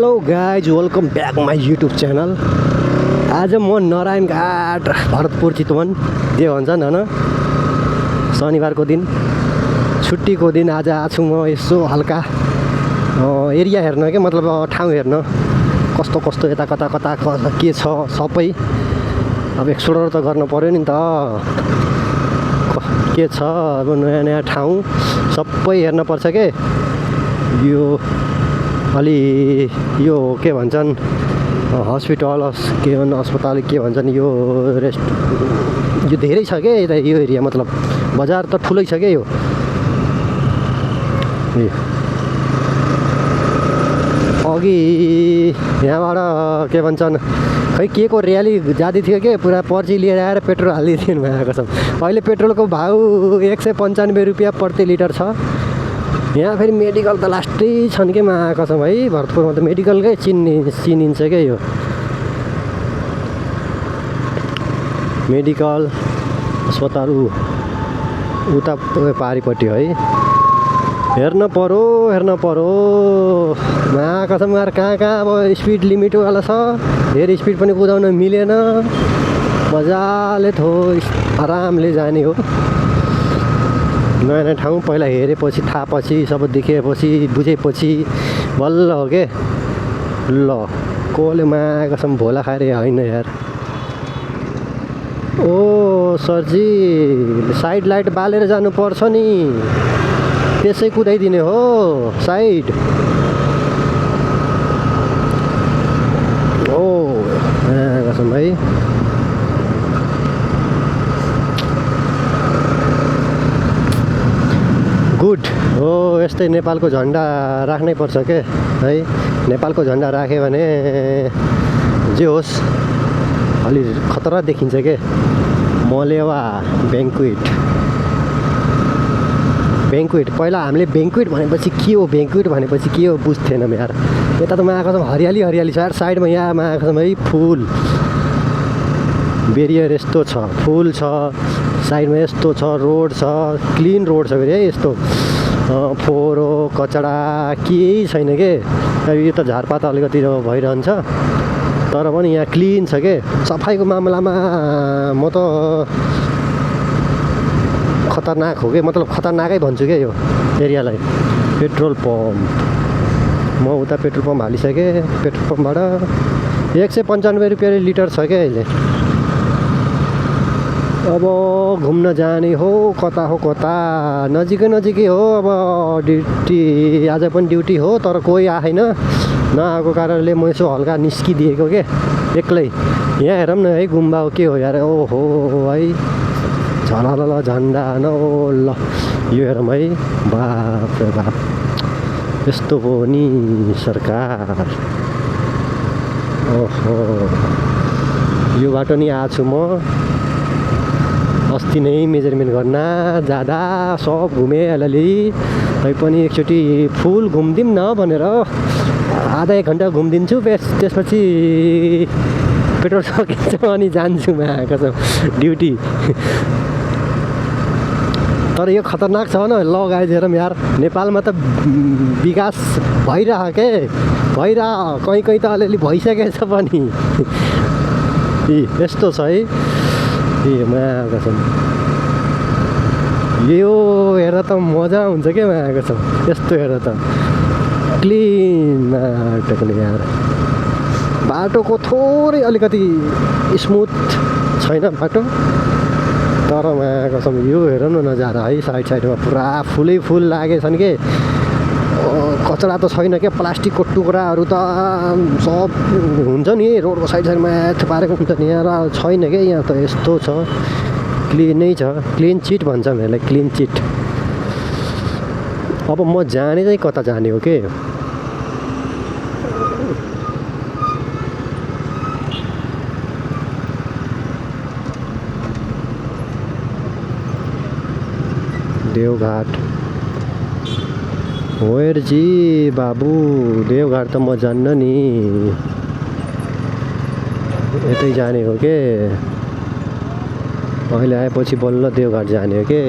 Hello guys, welcome back my YouTube channel. आज म नारायण घाट भरतपुर चितवन जे भन्छन् होइन, शनिबारको दिन छुट्टीको दिन आज आएको म यसो हल्का एरिया हेर्न के मतलब ठाउँ हेर्न कस्तो कस्तो यता कता कता के छ सबै। अब एक्सप्लोर त गर्नु पऱ्यो नि त, के छ अब नयाँ नयाँ ठाउँ सबै हेर्न पर्छ के। यो अलि यो के भन्छन् हस्पिटल के भन् अस्पताल के भन्छन् यो यो धेरै छ क्या यता यो एरिया, मतलब बजार त ठुलै छ क्या यो। अघि यहाँबाट के भन्छन् खै के को र्याली जाँदै थियो के, पुरा पर्ची लिएर आएर पेट्रोल हालिदिनु भएको छ। अहिले पेट्रोलको भाउ 195 रुपियाँ प्रति लिटर छ। यहाँ फेरि मेडिकल त लास्टै छन् कि कसम है, भरतपुरमा त मेडिकलकै चिनिन्छ क्या यो मेडिकल अस्पताल उता पारिपट्टि है। हेर्न पऱ्यो कसम यार, कहाँ अब स्पिड लिमिटवाला छ, धेरै स्पिड पनि कुदाउन मिलेन, मजाले आरामले जाने हो। नयाँ नयाँ ठाउँ पहिला हेरेपछि थाहा पछि सब देखेपछि बुझेपछि बल्ल हो के। ल कसले कसम भोला खाएर होइन यार। ओ सरजी, साइड लाइट बालेर जानुपर्छ नि, त्यसै कुदाइदिने हो साइड। ओ कसम है, गुड हो। यस्तै नेपालको झन्डा राख्नै पर्छ के है। नेपालको झन्डा राख्यो भने जे होस् अलि खतरा देखिन्छ के। मलेवा ब्याङ्क्वेट पहिला हामीले ब्याङ्क्वेट भनेपछि के हो, ब्याङ्क्वेट भनेपछि के हो बुझ्थेनौँ यार। यता त आएको छ हरियाली छ यार, साइडमा यहाँ आएको छ है फुल बेरियर यस्तो छ, फुल छ साइडमा, यस्तो छ रोड छ, क्लिन रोड छ फेरि है। यस्तो फोहोर कचडा केही छैन के। अब यो त झारपात अलिकति भइरहन्छ तर पनि यहाँ क्लिन छ के। सफाइको मामलामा म त खतरनाक हो कि, मतलब खतरनाकै भन्छु क्या यो एरियालाई। पेट्रोल पम्प, म उता पेट्रोल पम्प हालिसकेँ। पेट्रोल पम्पबाट 195 रुपियाँ लिटर छ क्या अहिले। अब घुम्न जाने हो कता नजिकै हो। अब ड्युटी आज पनि ड्युटी हो तर कोही आएन, नआएको कारणले म यसो हल्का निस्किदिएको के एक्लै। यहाँ हेरौँ न है गुम्बा हो के हो यार। ओहो है झलल झन्डा न, ओ ल यो हेरौँ है, बाप रे बाप यस्तो हो नि सरकार। ओहो यो बाटो नि आएको छु म अस्ति नै मेजरमेन्ट गर्न जाँदा, सब घुमेँ अलि तैपनि एकचोटि फुल घुमिदिउँ न भनेर आधा 1 घन्टा घुमिदिन्छु, त्यसपछि पेट्रोल सकिन्छ अनि जान्छु म कसम ड्युटी। तर यो खतरनाक छ न। ल गाइज हेरौँ यार, नेपालमा त विकास भइरह कहीँ त अलिअलि भइसकेछ पनि। यस्तो छ है कसम, यो हेर त मजा हुन्छ क्या कसम। यस्तो हेर त क्लिन बाटो यार, बाटोको थोरै अलिकति स्मुथ छैन बाटो, तर कसम यो हेर न नजारा है। साइडमा पुरा फुल लागेछन् के। कचडा त छैन क्या, प्लास्टिकको टुक्राहरू त सब हुन्छ नि रोडको साइडमा पारेको हुन्छ नि, यहाँ छैन क्या। यहाँ त यस्तो छ, क्लिनै छ, क्लिन चिट भन्छ हामीलाई, क्लिन चिट। अब म जाने चाहिँ कता जाने हो के। देवघाट वेयर जी बाबु, देवघाट त म जान्न नि, यतै जाने हो के। अहिले आएपछि बल्ल देवघाट जाने हो के।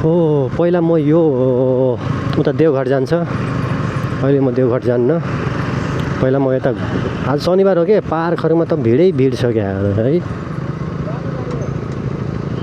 हो पहिला म यो उता देवघाट जान्छ अहिले म देवघाट जान्न। पहिला म यता आज शनिबार हो के पार्कहरूमा त भिडै भिड छ क्या है।